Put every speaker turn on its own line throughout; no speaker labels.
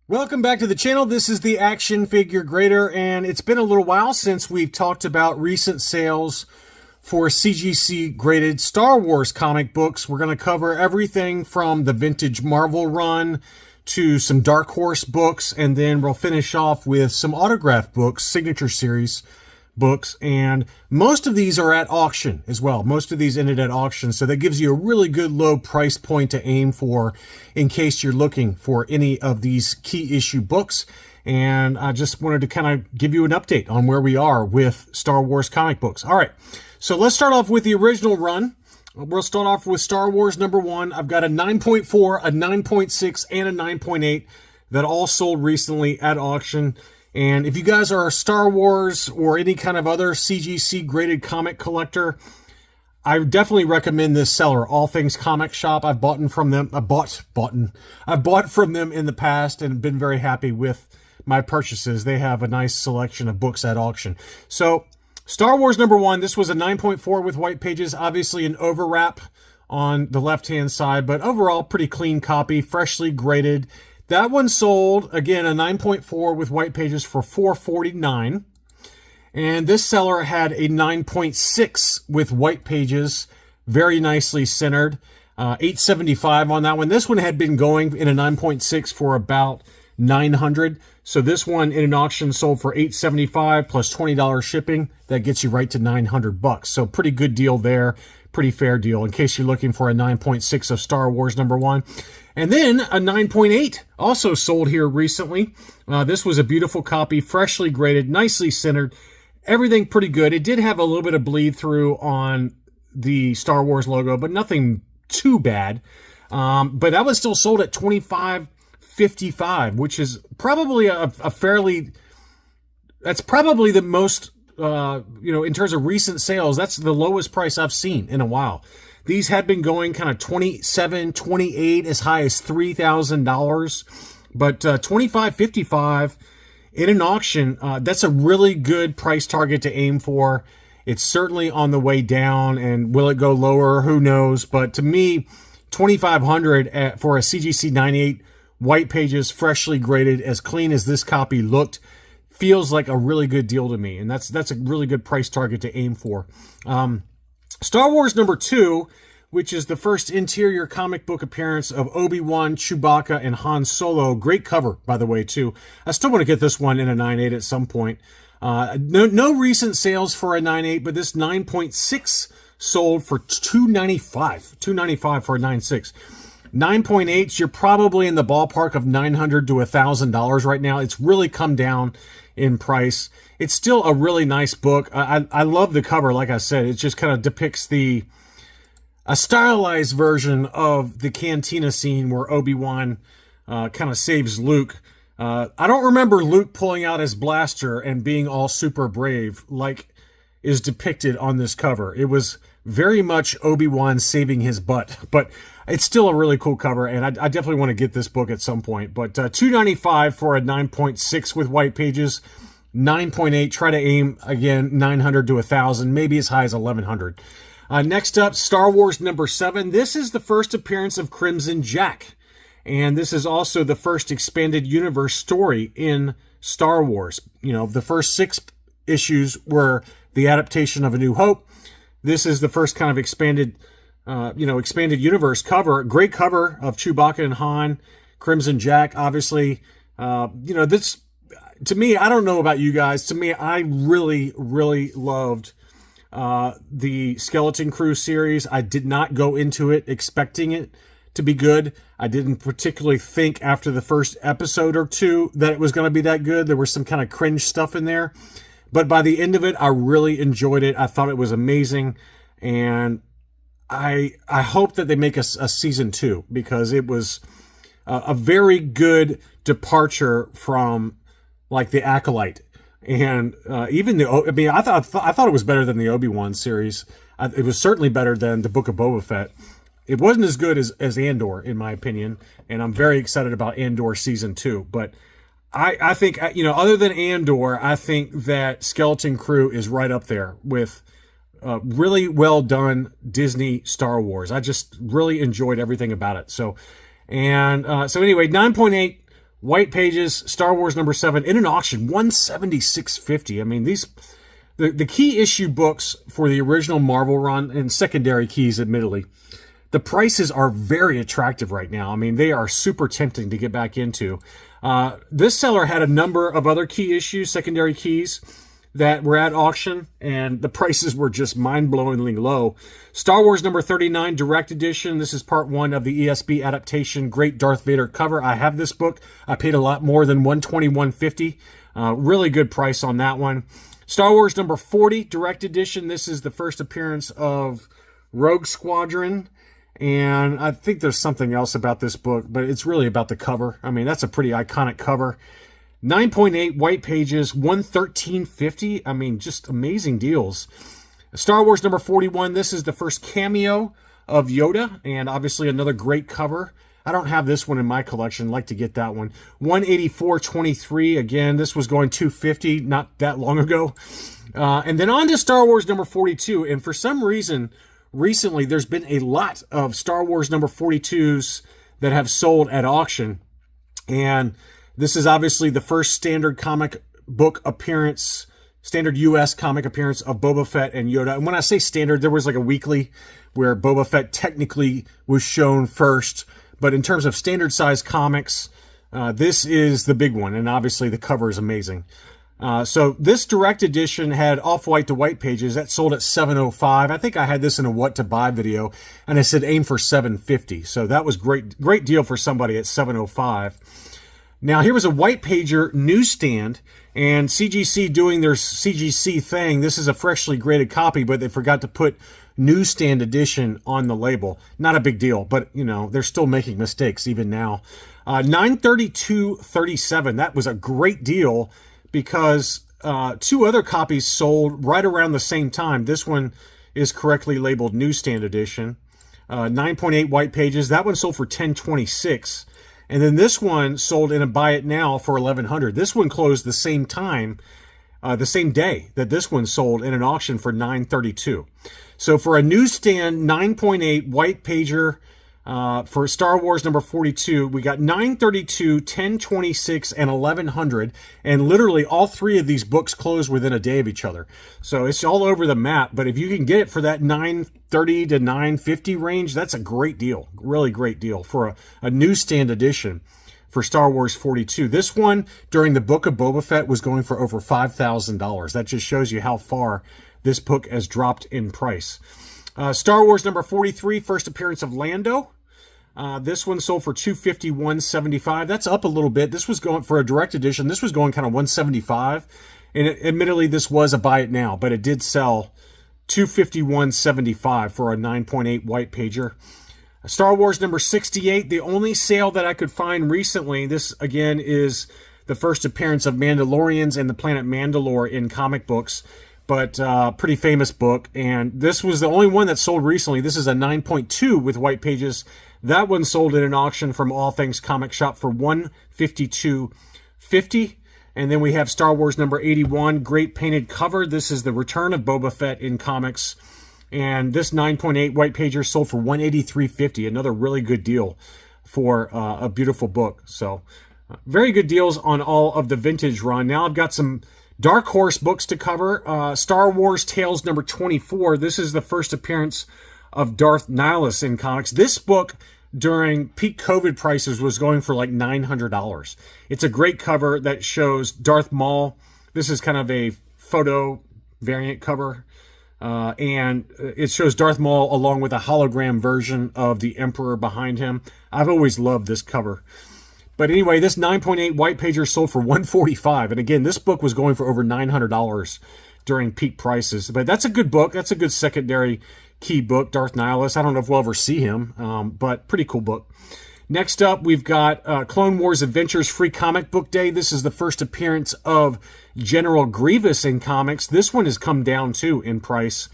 Welcome back to the channel. This is the Action Figure Grader, and it's been a little while since we've talked about recent sales for CGC graded Star Wars comic books. We're going to cover everything from the vintage Marvel run to some Dark Horse books, and then we'll finish off with some autograph books, signature series books, and most of these are at auction as well. Most of these ended at auction, so that gives you a really good low price point to aim for in case you're looking for any of these key issue books. And I just wanted to kind of give you an update on where we are with Star Wars comic books. All right, so let's start off with the original run. We'll start off with Star Wars #1. I've got a 9.4, a 9.6, and a 9.8 that all sold recently at auction. And if you guys are a Star Wars or any kind of other CGC graded comic collector, I definitely recommend this seller, All Things Comic Shop. I've bought from them. I've bought from them in the past and been very happy with my purchases. They have a nice selection of books at auction. So Star Wars #1, this was a 9.4 with white pages, obviously an overwrap on the left-hand side, but overall pretty clean copy, freshly graded. That one sold, again, a 9.4 with white pages for $4.49. And this seller had a 9.6 with white pages, very nicely centered, $8.75 on that one. This one had been going in a 9.6 for about $900. So this one in an auction sold for $8.75 plus $20 shipping. That gets you right to $900. So pretty good deal there. Pretty fair deal in case you're looking for a 9.6 of Star Wars #1. And then a 9.8 also sold here recently. This was a beautiful copy, freshly graded, nicely centered, everything pretty good. It did have a little bit of bleed through on the Star Wars logo, but nothing too bad. But that was still sold at $25.55, which is probably a fairly, that's probably the most, in terms of recent sales, that's the lowest price I've seen in a while. These had been going kind of $27, $28, as high as $3,000, but $25.55 in an auction, that's a really good price target to aim for. It's certainly on the way down, and will it go lower? Who knows? But to me, $2,500 for a CGC 98 white pages, freshly graded, as clean as this copy looked, feels like a really good deal to me, and that's a really good price target to aim for. Star Wars #2, which is the first interior comic book appearance of Obi-Wan, Chewbacca, and Han Solo. Great cover, by the way, too. I still want to get this one in a 9.8 at some point. No recent sales for a 9.8, but this 9.6 sold for $295 for a 9.6. 9.8s, you're probably in the ballpark of $900 to $1,000 right now. It's really come down in price. It's still a really nice book. I love the cover, like I said. It just kind of depicts a stylized version of the cantina scene where Obi-Wan kind of saves Luke. I don't remember Luke pulling out his blaster and being all super brave like is depicted on this cover. It was very much Obi-Wan saving his butt, but it's still a really cool cover, and I definitely want to get this book at some point. But $295 for a 9.6 with white pages, 9.8, try to aim, again, $900 to $1,000, maybe as high as $1,100. Next up, Star Wars #7. This is the first appearance of Crimson Jack, and this is also the first expanded universe story in Star Wars. You know, the first 6 issues were the adaptation of A New Hope. This is the first kind of expanded universe cover. Great cover of Chewbacca and Han, Crimson Jack, obviously. This, to me, I don't know about you guys. To me, I really, really loved the Skeleton Crew series. I did not go into it expecting it to be good. I didn't particularly think after the first episode or 2 that it was going to be that good. There was some kind of cringe stuff in there. But by the end of it, I really enjoyed it. I thought it was amazing. And I hope that they make a season 2, because it was a very good departure from like the Acolyte, and even I thought it was better than the Obi-Wan series. It was certainly better than the Book of Boba Fett. It wasn't as good as Andor, in my opinion, and I'm very excited about Andor season 2. But I think, other than Andor, I think that Skeleton Crew is right up there with really well done Disney Star Wars. I just really enjoyed everything about it. So anyway, 9.8 White Pages, Star Wars number 7 in an auction, $176.50. I mean, the key issue books for the original Marvel run and secondary keys, admittedly, the prices are very attractive right now. I mean, they are super tempting to get back into. This seller had a number of other key issues, secondary keys, that were at auction, and the prices were just mind-blowingly low. Star Wars number 39 Direct Edition. This is part 1 of the ESB adaptation Great Darth Vader cover. I have this book. I paid a lot more than $121.50. Really good price on that one. Star Wars number 40 Direct Edition. This is the first appearance of Rogue Squadron. And I think there's something else about this book, but it's really about the cover. I mean, that's a pretty iconic cover. 9.8 White Pages, $113.50. I mean, just amazing deals. Star Wars number 41. This is the first cameo of Yoda, and obviously another great cover. I don't have this one in my collection. I'd like to get that one. 184.23. Again, this was going $250 not that long ago. And then on to Star Wars number 42. And for some reason, recently, there's been a lot of Star Wars number 42s that have sold at auction. And this is obviously the first standard comic book appearance, standard U.S. comic appearance of Boba Fett and Yoda. And when I say standard, there was like a weekly where Boba Fett technically was shown first. But in terms of standard size comics, this is the big one. And obviously the cover is amazing. So this direct edition had off-white to white pages. That sold at $705. I think I had this in a what to buy video, and I said aim for $750. So that was great deal for somebody at $705. Now, here was a white pager newsstand, and CGC doing their CGC thing. This is a freshly graded copy, but they forgot to put newsstand edition on the label. Not a big deal, but, you know, they're still making mistakes even now. $932.37. That was a great deal because two other copies sold right around the same time. This one is correctly labeled newsstand edition. 9.8 white pages. That one sold for $10.26. And then this one sold in a buy it now for $1,100. This one closed the same time, the same day that this one sold in an auction for $932. So for a newsstand 9.8 white pager for Star Wars number 42, we got $932, $1026, and $1,100. And literally all three of these books closed within a day of each other. So it's all over the map. But if you can get it for that $930 to $950 range, that's a great deal. Really great deal for a newsstand edition for Star Wars 42. This one, during the Book of Boba Fett, was going for over $5,000. That just shows you how far this book has dropped in price. Star Wars number 43, first appearance of Lando. This one sold for $251.75. That's up a little bit. This was going for a direct edition. This was going kind of $175. And admittedly, this was a buy it now, but it did sell $251.75 for a 9.8 white pager. Star Wars number 68, the only sale that I could find recently. This, again, is the first appearance of Mandalorians and the planet Mandalore in comic books. But pretty famous book, and this was the only one that sold recently. This is a 9.2 with white pages. That one sold in an auction from All Things Comic Shop for $152.50. And then we have Star Wars number 81, great painted cover. This is the return of Boba Fett in comics. And this 9.8 white pager sold for $183.50. Another really good deal for a beautiful book. So very good deals on all of the vintage run. Now I've got some Dark Horse books to cover. Star Wars Tales number 24. This is the first appearance of Darth Nihilus in comics. This book, during peak COVID prices, was going for like $900. It's a great cover that shows Darth Maul. This is kind of a photo variant cover. And it shows Darth Maul along with a hologram version of the Emperor behind him. I've always loved this cover. But anyway, this 9.8 white pager sold for $145. And again, this book was going for over $900 during peak prices. But that's a good book. That's a good secondary key book, Darth Nihilus. I don't know if we'll ever see him, but pretty cool book. Next up, we've got Clone Wars Adventures Free Comic Book Day. This is the first appearance of General Grievous in comics. This one has come down, too, in price.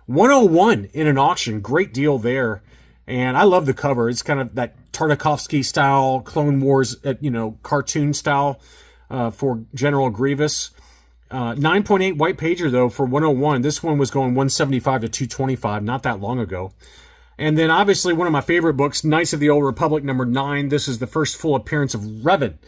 $101 in an auction. Great deal there. And I love the cover. It's kind of that Tartakovsky style, Clone Wars, cartoon style for General Grievous. 9.8 white pager, though, for $101. This one was going $175 to $225 not that long ago. And then, obviously, one of my favorite books, Knights of the Old Republic, number 9. This is the first full appearance of Revan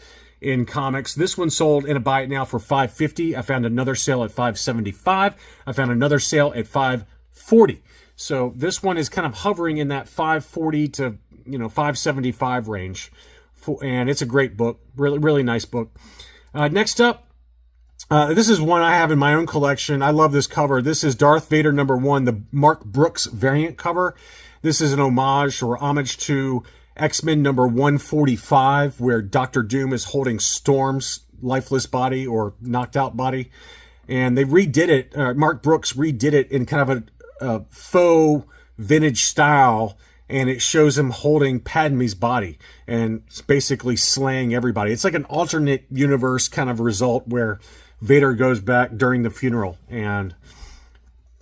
in comics. This one sold in a buy it now for $5.50. I found another sale at $5.75. I found another sale at $5.40. So this one is kind of hovering in that $5.40 to $5.75 range, and it's a great book, really nice book. Next up, this is one I have in my own collection. I love this cover. This is Darth Vader #1, the Mark Brooks variant cover. This is an homage to X-Men number 145, where Dr. Doom is holding Storm's lifeless body or knocked out body. And they redid it, Mark Brooks redid it in kind of a faux vintage style, and it shows him holding Padme's body and basically slaying everybody. It's like an alternate universe kind of result where Vader goes back during the funeral and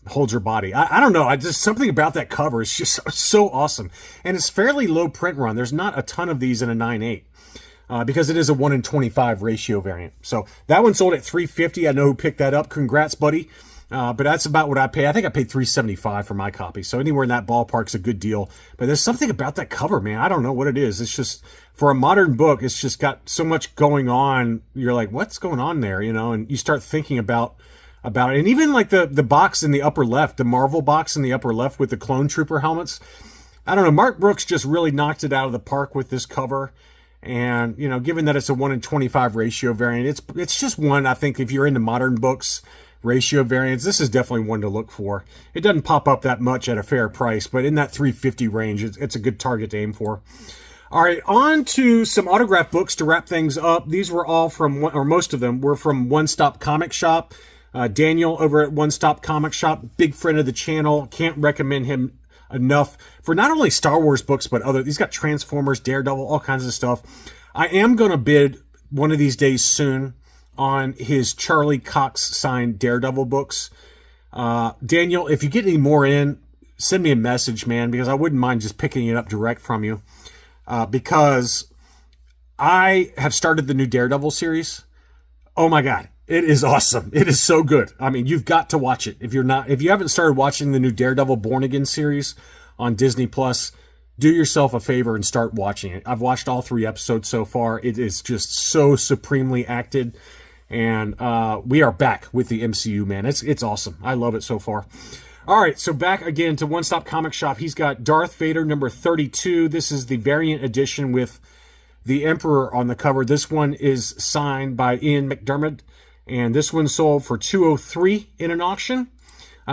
holds her body. I don't know. Just something about that cover is just so awesome. And it's fairly low print run. There's not a ton of these in a 9.8 because it is a 1 in 25 ratio variant. So that one sold at $3.50. I know who picked that up. Congrats, buddy. But that's about what I pay. I think I paid $3.75 for my copy. So anywhere in that ballpark's a good deal. But there's something about that cover, man. I don't know what it is. It's just, for a modern book, it's just got so much going on. You're like, what's going on there? And you start thinking about it. And even like the box in the upper left, the Marvel box in the upper left with the clone trooper helmets. I don't know. Mark Brooks just really knocked it out of the park with this cover. And, given that it's a 1 in 25 ratio variant, it's just one, I think, if you're into modern books, ratio variants, this is definitely one to look for. It doesn't pop up that much at a fair price, but in that $3.50 range, it's a good target to aim for. All right, on to some autograph books to wrap things up. These were all from, or most of them were from One Stop Comic Shop. Daniel over at One Stop Comic Shop, big friend of the channel. Can't recommend him enough for not only Star Wars books, but he's got Transformers, Daredevil, all kinds of stuff. I am going to bid one of these days soon on his Charlie Cox signed Daredevil books. Daniel, if you get any more in, send me a message, man, because I wouldn't mind just picking it up direct from you. Because I have started the new Daredevil series. Oh my God. It is awesome. It is so good. I mean, you've got to watch it. If you haven't started watching the new Daredevil Born Again series on Disney Plus, do yourself a favor and start watching it. I've watched all 3 episodes so far. It is just so supremely acted. And we are back with the MCU, man. It's awesome. I love it so far. All right, so back again to One Stop Comic Shop. He's got Darth Vader number 32. This is the variant edition with the Emperor on the cover. This one is signed by Ian McDermott, and this one sold for $203 in an auction.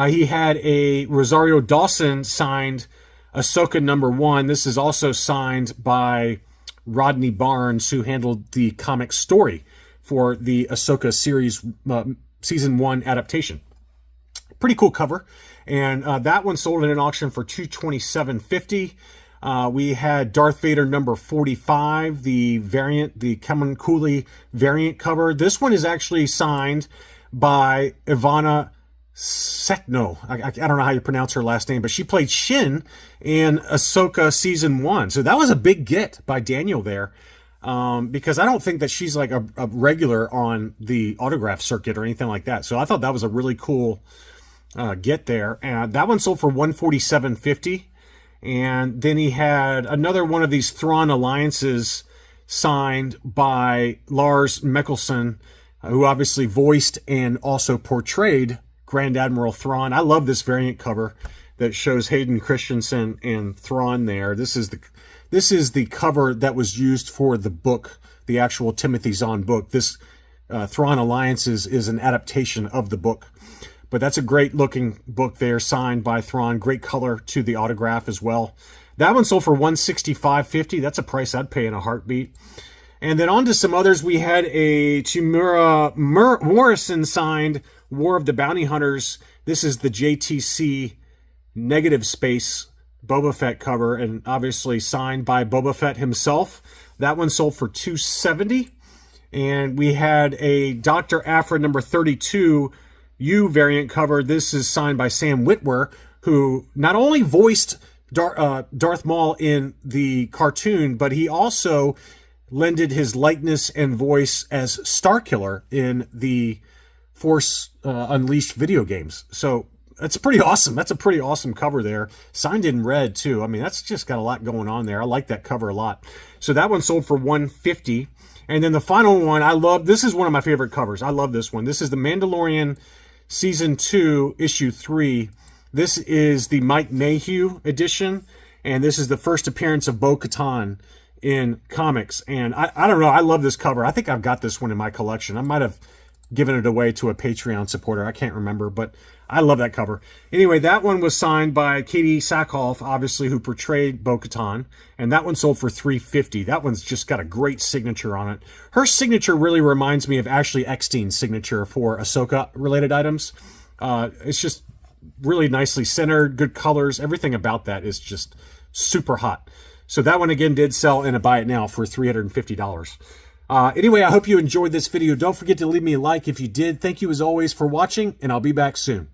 He had a Rosario Dawson signed Ahsoka number 1. This is also signed by Rodney Barnes, who handled the comic story for the Ahsoka series season 1 adaptation. Pretty cool cover. And that one sold in an auction for $227.50. We had Darth Vader number 45, the variant, the Kamen Cooley variant cover. This one is actually signed by Ivana Sekno. I don't know how you pronounce her last name, but she played Shin in Ahsoka season 1. So that was a big get by Daniel there. Because I don't think that she's like a regular on the autograph circuit or anything like that. So I thought that was a really cool get there. And that one sold for $147.50. And then he had another one of these Thrawn Alliances signed by Lars Mikkelsen, who obviously voiced and also portrayed Grand Admiral Thrawn. I love this variant cover that shows Hayden Christensen and Thrawn there. This is the cover that was used for the book, the actual Timothy Zahn book. This Thrawn Alliances is an adaptation of the book. But that's a great looking book there, signed by Thrawn. Great color to the autograph as well. That one sold for $165.50. That's a price I'd pay in a heartbeat. And then on to some others. We had a Tamura Morrison signed War of the Bounty Hunters. This is the JTC negative space Boba Fett cover, and obviously signed by Boba Fett himself. That one sold for $270. And we had a Dr. Aphra number 32 U variant cover. This is signed by Sam Witwer, who not only voiced Darth Maul in the cartoon, but he also lended his likeness and voice as Starkiller in the Force Unleashed video games. So that's pretty awesome. That's a pretty awesome cover there. Signed in red too. I mean, that's just got a lot going on there. I like that cover a lot. So that one sold for $150. And then the final one, I love. This is one of my favorite covers. I love this one. This is the Mandalorian Season 2, Issue 3. This is the Mike Mayhew edition, and this is the first appearance of Bo-Katan in comics. And I don't know. I love this cover. I think I've got this one in my collection. I might have given it away to a Patreon supporter. I can't remember, but I love that cover. Anyway, that one was signed by Katie Sackhoff, obviously, who portrayed Bo-Katan, and that one sold for $350. That one's just got a great signature on it. Her signature really reminds me of Ashley Eckstein's signature for Ahsoka-related items. It's just really nicely centered, good colors. Everything about that is just super hot. So that one, again, did sell in a buy it now for $350. Anyway, I hope you enjoyed this video. Don't forget to leave me a like if you did. Thank you, as always, for watching, and I'll be back soon.